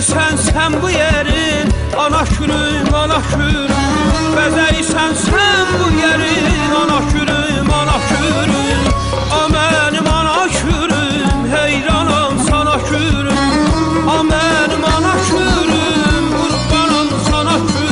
Bəzəysən sən bu yerin, ana kürüm, ana kürüm. Bəzəysən sən bu yerin, ana kürüm, ana kürüm. A mənim ana kürüm, heyranam sana kürüm. A mənim ana kürüm, qurbanam sana kürüm.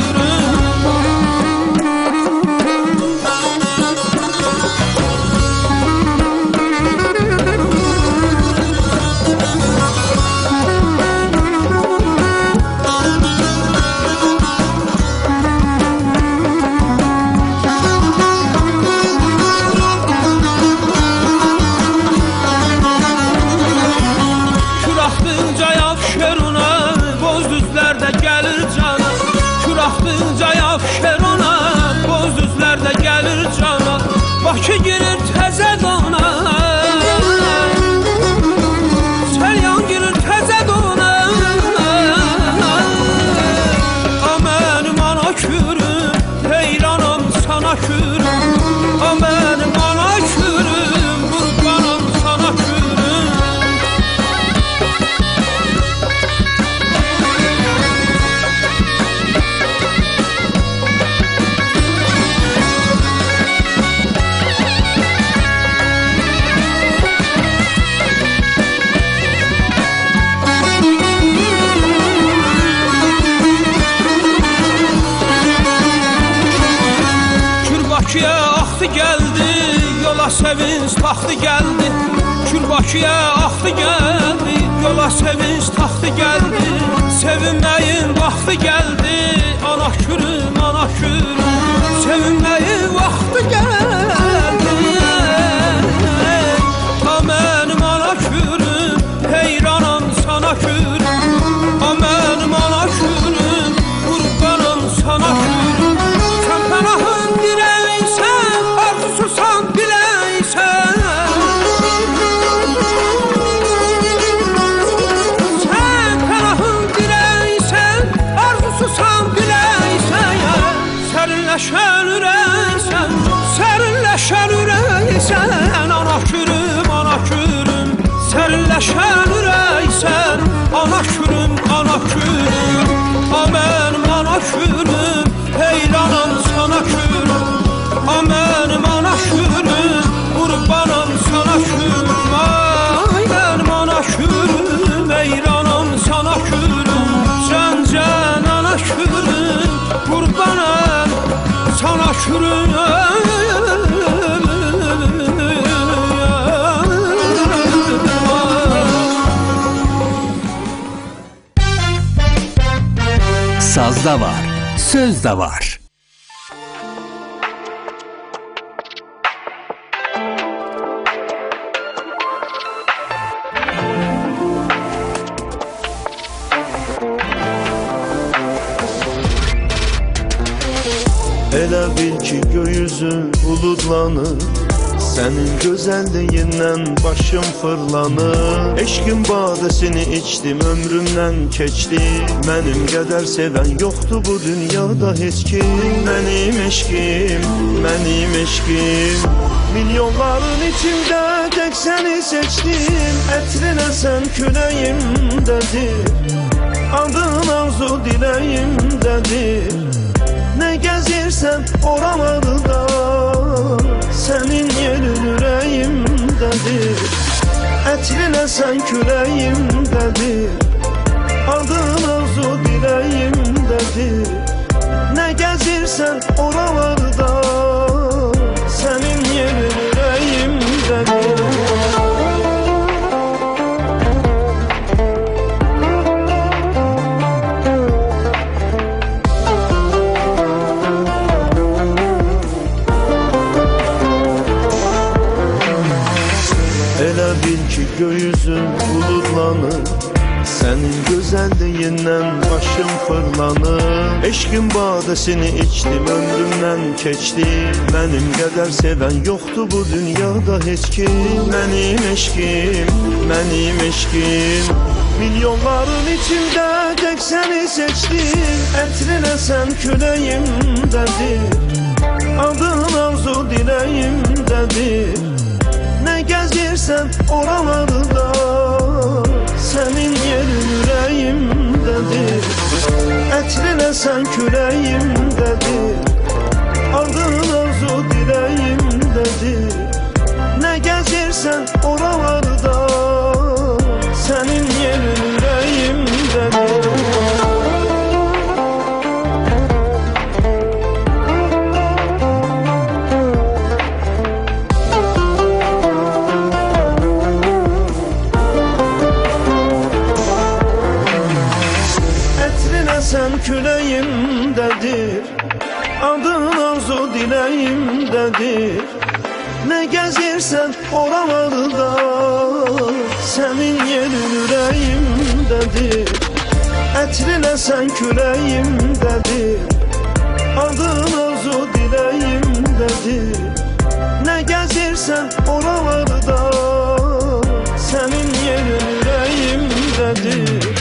Bakı girir təzə dona, Səlyan girir təzə dona. A mənim ana kürüm, heyranam sana kürüm. A mənim ana kürüm, qurbanam sana kürüm. Bakıya axdı gəldi, yola sevinç taxtı gəldi. Bakıya axdı gəldi, yola sevinç taxtı gəldi. Sevinməyin vaxtı gəldi, ana kürüm, ana kürüm. Sevinməyin vaxtı gəldi. A mənim ana kürüm, heyranam sana kürüm. A mənim ana kürüm, qurbanam sana kürüm. Sən pənahın dirəysən, arzususan biləysən. Sən pənahın dirəysən, arzususan biləysən. Sərinləşən ürəksən, sərinləşən ürəksən. Ana kürüm, ana kürüm. Sərinləşən ürəksən, ana kürüm, ana kürüm. A mənim ana kürüm, heyranam sana kürüm. A mənim ana kürüm, qurbanam sana kürüm. Ay mənim ana kürüm, heyranam sana kürüm. Cəncən ana kürüm, qurbanam sana kürüm. Sazda var, sözde var. Elə bil ki gökyüzü buludlanır, sənin gözəlliyindən başım fırlanır. Eşqin badəsini içdim, ömrümdən keçdi. Mənim qədər sevən yoxdur bu dünyada heç kim. Mənim eşqim, mənim eşqim. Milyonların içində tək səni seçdim. Ətrinə sən küləyimdədir, adın arzu diləyimdədir. Nə gəzirsən oralarda, sənin yerin ürəyimdədir. Ətrinə sən küləyimdədir, adın arzu diləyimdədir. Nə gəzirsən oralarda, sənin yerin ürəyimdədir. Elə bil ki gökyüzün buludlanır, sənin gözəlliyindən başım fırlanır. Eşqin badəsini içdim, ömrümdən keçdi. Mənim qədər sevən yoxdur bu dünyada heç kim. Mənim eşqim, mənim eşqim. Milyonların içində tək səni seçdim. Ətrinə sən küləyimdədir, adın arzu diləyimdədir. Nə gəzirsən oralarda, sənin yerin ürəyimdədir. sen küləyimdədir, adın arzu diləyimdədir. Nə gəzirsən oralarda, sənin yerin ürəyimdədir. Sen küləyimdədir, adın arzu diləyimdədir. Nə gəzirsən oralarda, sənin yerin ürəyimdədir. Ətrinə sən küləyimdədir, adın arzu diləyimdədir. Nə gəzirsən oralarda, sənin yerin ürəyimdədir.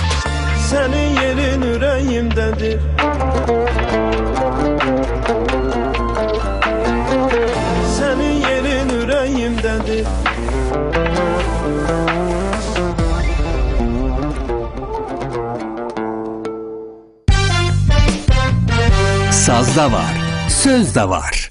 Sənin yerin ürəyimdədir. Sənin yerin ürəyimdədir. Sazda var, sözde var.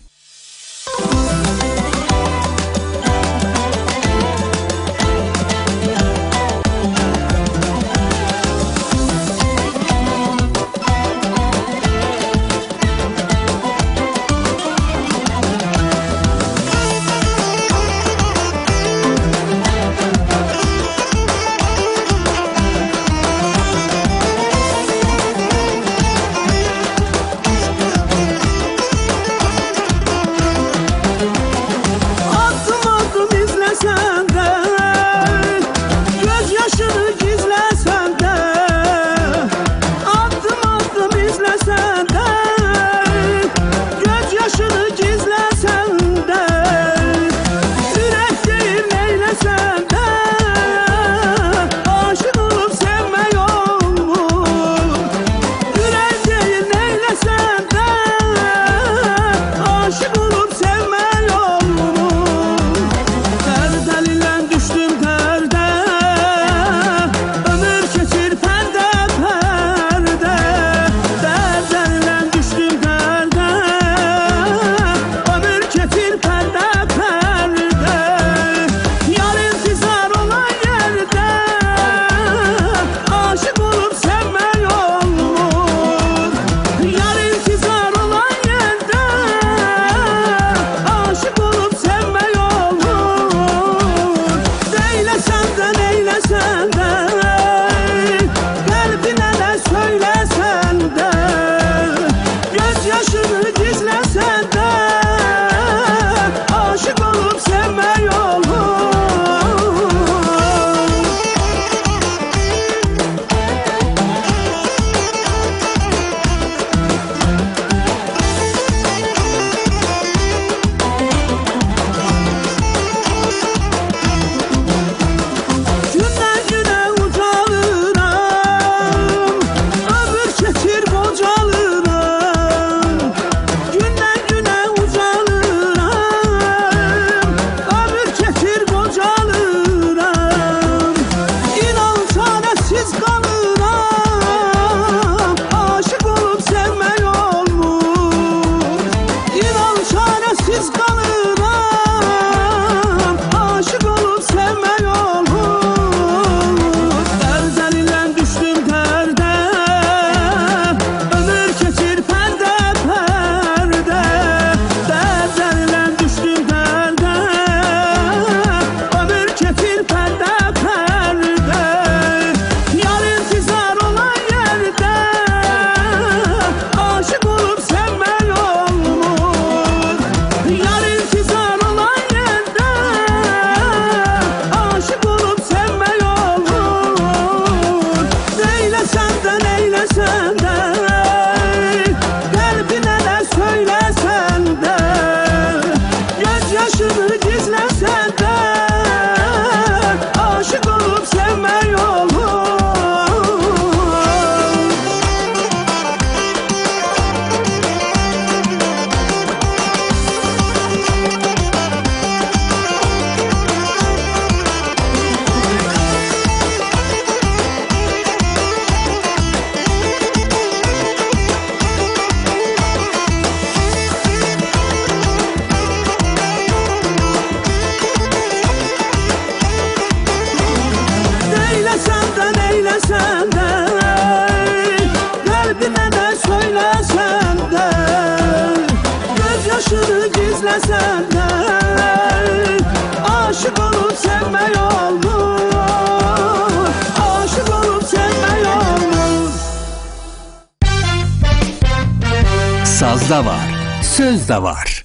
Sazda var, sözde var.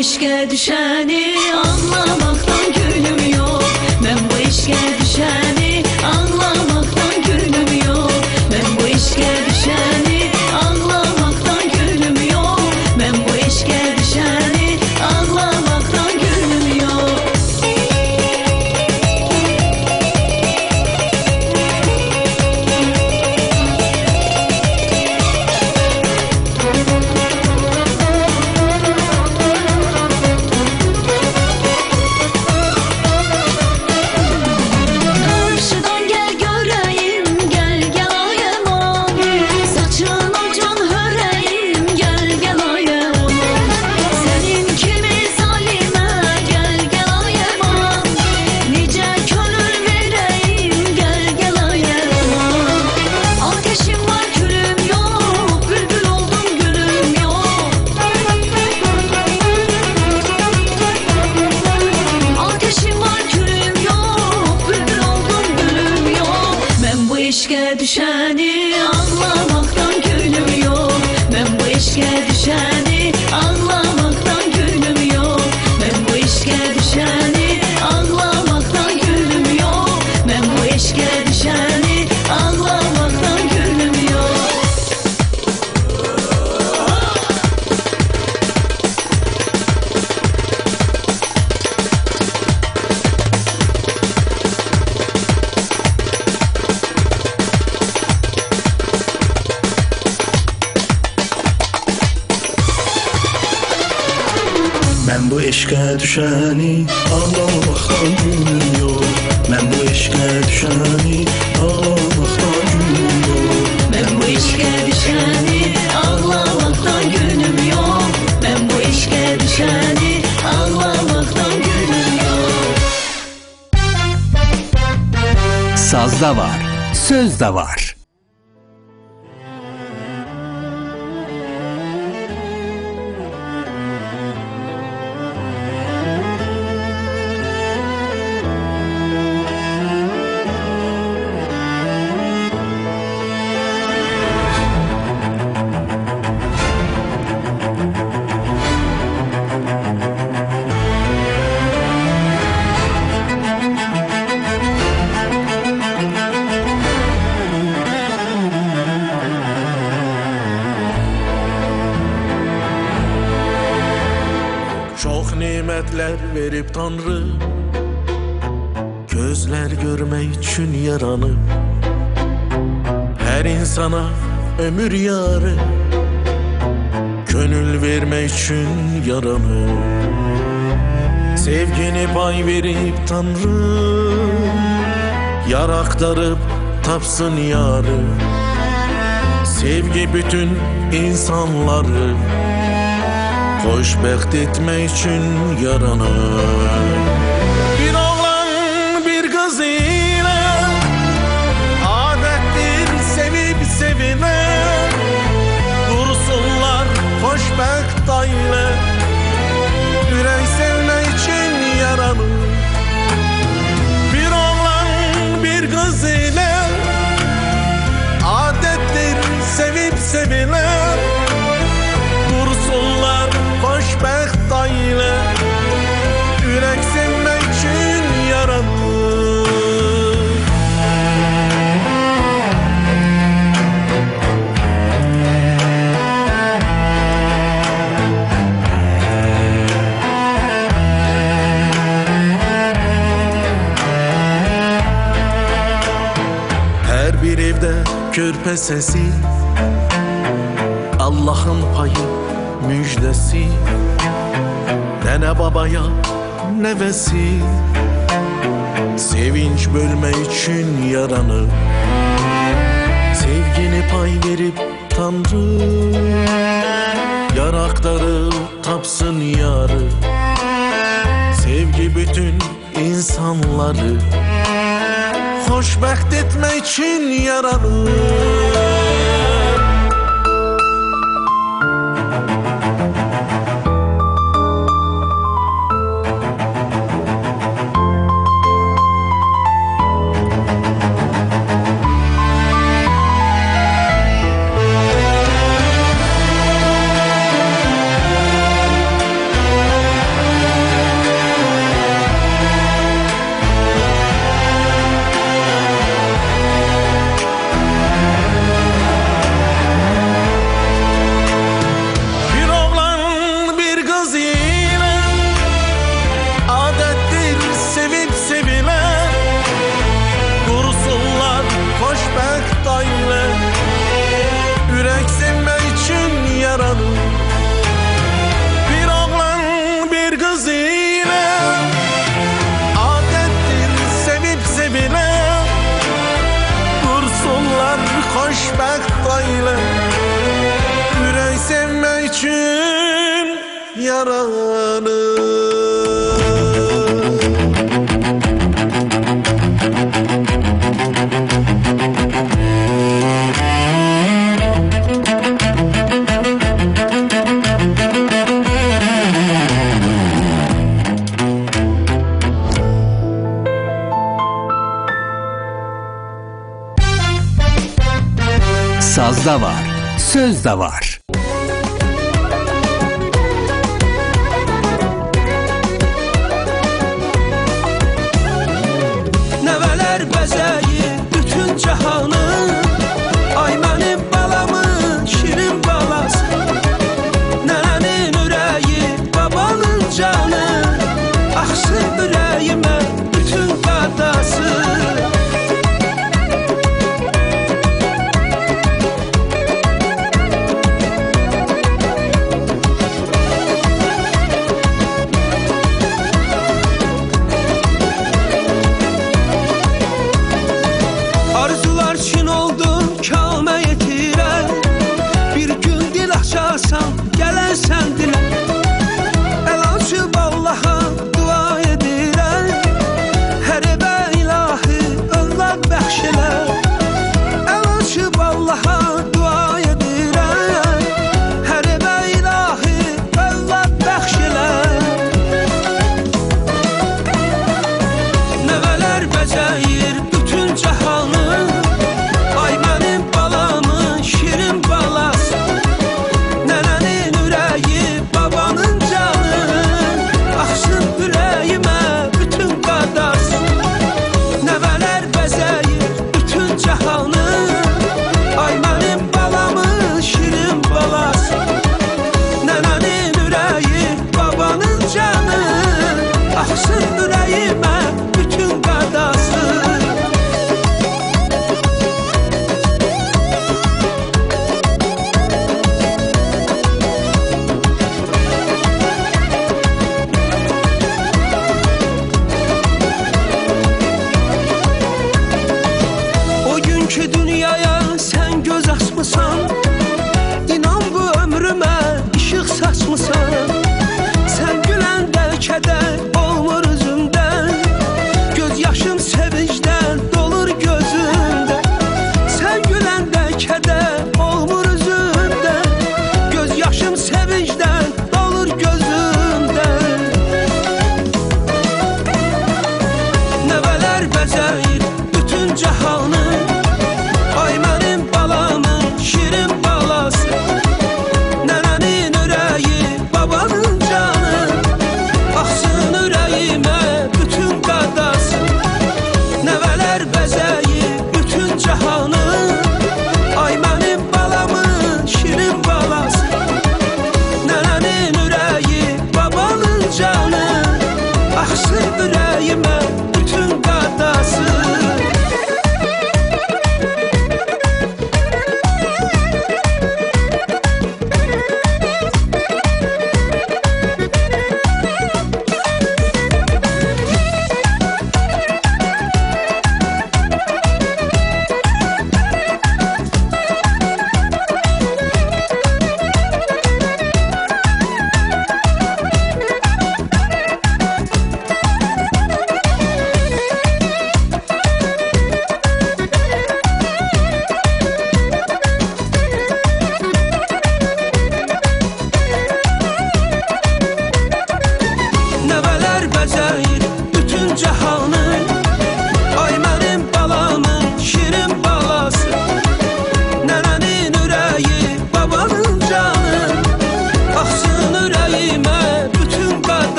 eşke düşeni anlamaktan gönlüm yok. Ben bu eşke düşeni anlamaktan gönlüm yok. Ben bu eşke düşeni anlamaktan gönlüm yok. Ben bu eşke düşeni anlamaktan gönlüm yok. Eşke düşeni anlamaktan gönlüm yok. Ben bu eşke düşeni anlamaktan gönlüm yok. Ben bu eşke düşeni anlamaktan gönlüm yok. Ben bu eşke düşeni anlamaktan gönlüm yok. Ben bu eşke düşeni anlamaktan gönlüm yok. Ben bu eşke düşeni anlamaktan gönlüm yok. Ben bu eşke düşeni anlamaktan gönlüm yok. Ben bu eşke düşeni anlamaktan gönlüm yok. Sazda var, sözde var. Çok nimetler verip Tanrı, gözler görmek için yaranı. Her insana ömür yarı, gönül vermek için yaranı. Sevgini pay verip Tanrı, yar aktarıp tapsın yarı. Sevgi bütün insanları hoşbeht etmek için yaranır. Bir oğlan bir kız ile adettir sevip sevine, dursunlar hoşbeht aile. Yürek sevmek için yaranır. Bir oğlan bir kız ile adettir sevip sevine, dursunlar hoşbeht aile. Yürek sevmek körpə səsi, Allahın payı müjdəsi, nənə babaya nəvəsi, sevinç bölmək üçün yaranıb, sevgini pay verib Tanrı, yar axtarıb tapsın yarı, sevgi bütün insanları xoşbəxt etmək üçün yaranıb. Xoşbəxt ailə, ürək sevmək üçün yaranır. Sazda var, sözde var. Nəvələr bəzəyir bütün cahanı, ay mənim balamın şirin balası, nənənin ürəyi, babanın canı, axsın ürəyimə bütün qadası. Arzular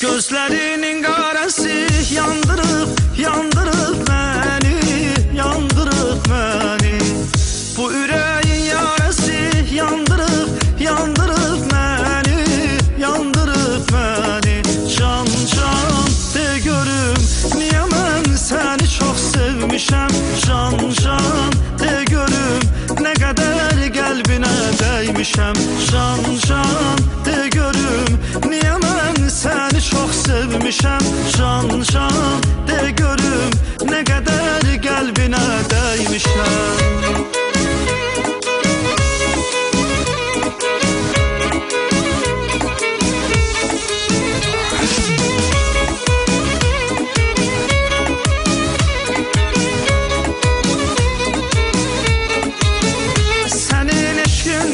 Gözlərinin qarəsi yandırıb, yandırıb məni, yandırıb məni. Bu ürəyin yarəsi yandırıb, yandırıb məni, yandırıb məni. Can, can, de görüm, niyə mən səni çox sevmişəm. Can, can, de görüm, nə qədər qəlbinə dəymişəm. Can, can, de görüm, niyə mən səni çox sevmişəm. Can, can, de görüm, nə qədər qəlbinə dəymişəm.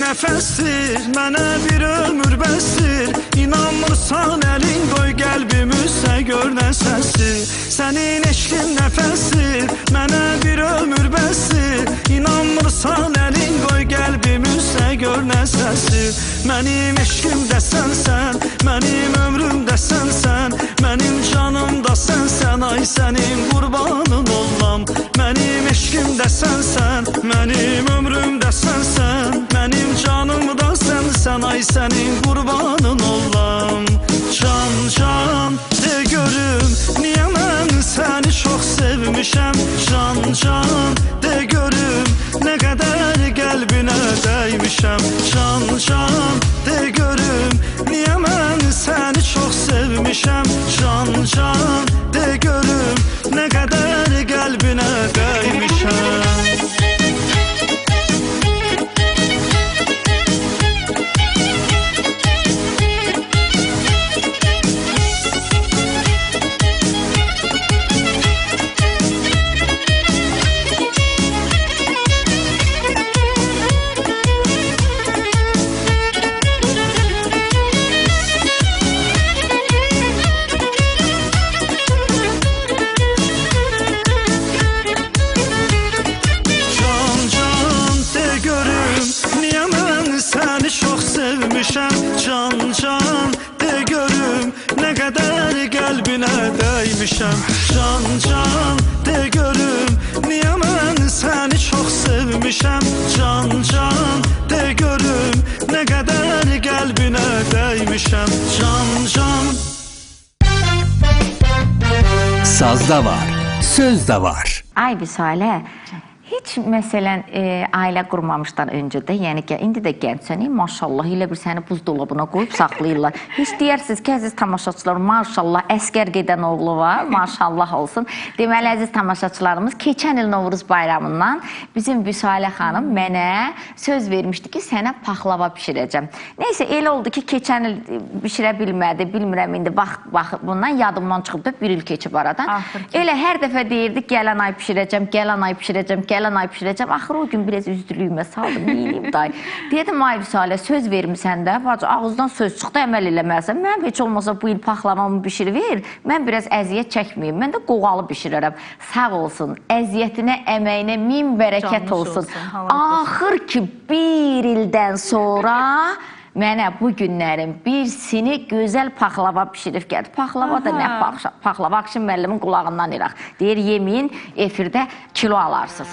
Nəfəsdir, mənə bir ömür bəsdir. İnanmırsan əlin qoy qəlbimizsə gör nə səsdir. Sənin eşqin nəfəsdir, mənə bir ömür bəsdir. İnanmırsan əlin qoy qəlbimizsə gör nə səsdir. Mənim eşqim də sənsən, mənim ömrüm də sənsən. Mənim canım da sənsən, ay sənin qurbanın olam. Mənim eşqim də sənsən, mənim ömrüm də sənsən. Mənim canım da sənsən, ay sənin qurbanın olam. Can, can, de görüm, niyə mən səni çox sevmişəm. Can, can, de görüm, nə qədər qəlbinə dəymişəm. Can, can, de görüm, niyə mən səni çox sevmişəm. Can, can, de görüm, nə qədər qəlbinə dəymişəm. Can, can, de görüm, nə qədər qəlbinə dəymişəm. Can, can, de görüm, niyə mən səni çox sevmişəm. Can, can, de görüm, nə qədər qəlbinə dəymişəm. Can, can. Sazda var, sözdə var. Ay Vüsalə, heç məsələn ailə qurmamışdan öncə də, yəni ki, indi də gəncsən, maşallah, elə bir səni buzdolabına qoyub saxlayırlar. Heç deyərsiniz ki, əziz tamaşaçılar, maşallah, Əsgər gedən oğlu var, maşallah olsun. Deməli, əziz tamaşaçılarımız, keçən il Novruz bayramından bizim Vüsalə xanım mənə söz vermişdi ki, sənə paxlava bişirəcəm. Neysə, elə oldu ki, keçən il bişirə bilmədi, bilmirəm indi, bax, bundan yadımdan çıxıb da bir il keçib aradan. Elə hər dəfə deyirdik, gələn ay bişirəcəm, gələn ay bişirəcəm, gələn ay bişirəcəm. Axır o gün biraz üzdülüyümə saldım, neyiniyim day. Dedim, ay Vüsalə, söz vermişsən də, ağızdan söz çıxdı, əməl eləməlisən. Mən heç olmasa bu il paxlavamı bişirivir, mən biraz əziyyət çəkməyim, mən də qoğalı bişirərəm. Sağ olsun, əziyyətinə, əməyinə min bərəkət olsun. Axır ki, bir ildən sonra mənə bu günlərin birisini gözəl paxlava bişirib gəldi. Paxlava da nə paxlava? Akşin müəllimin qulağından iraq. Deyir, yeməyin, efirdə kilo alarsınız.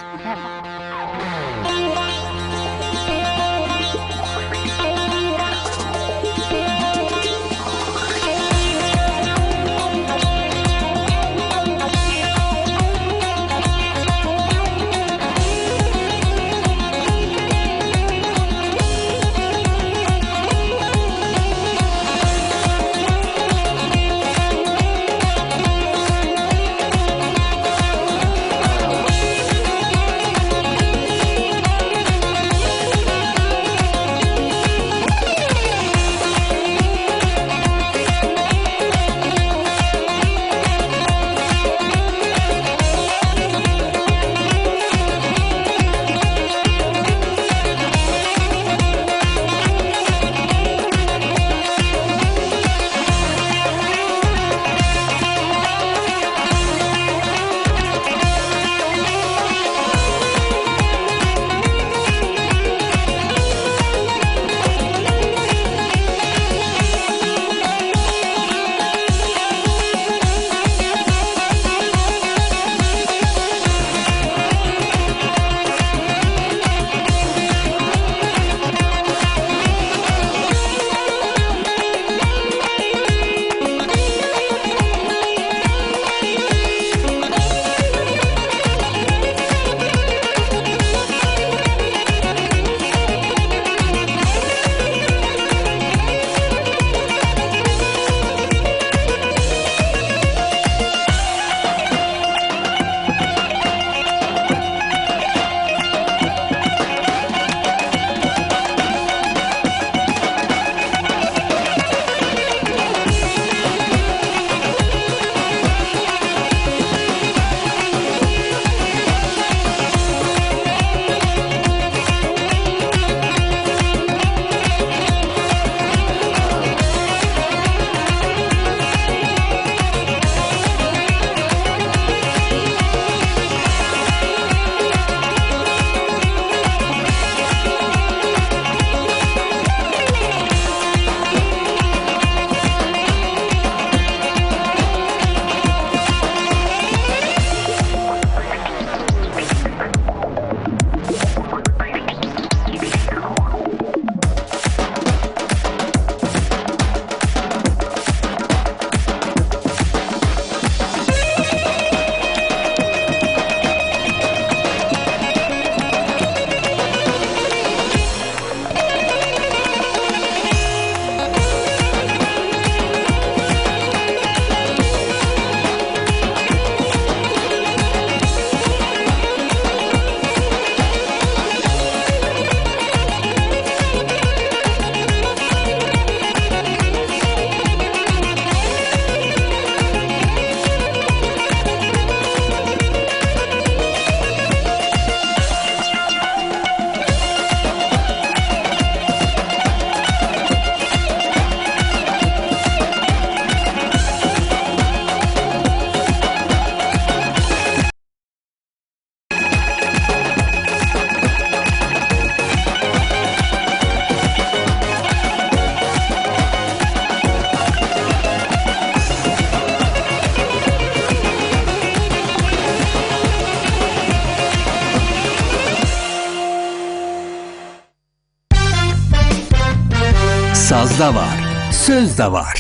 Sazda var, söz de var.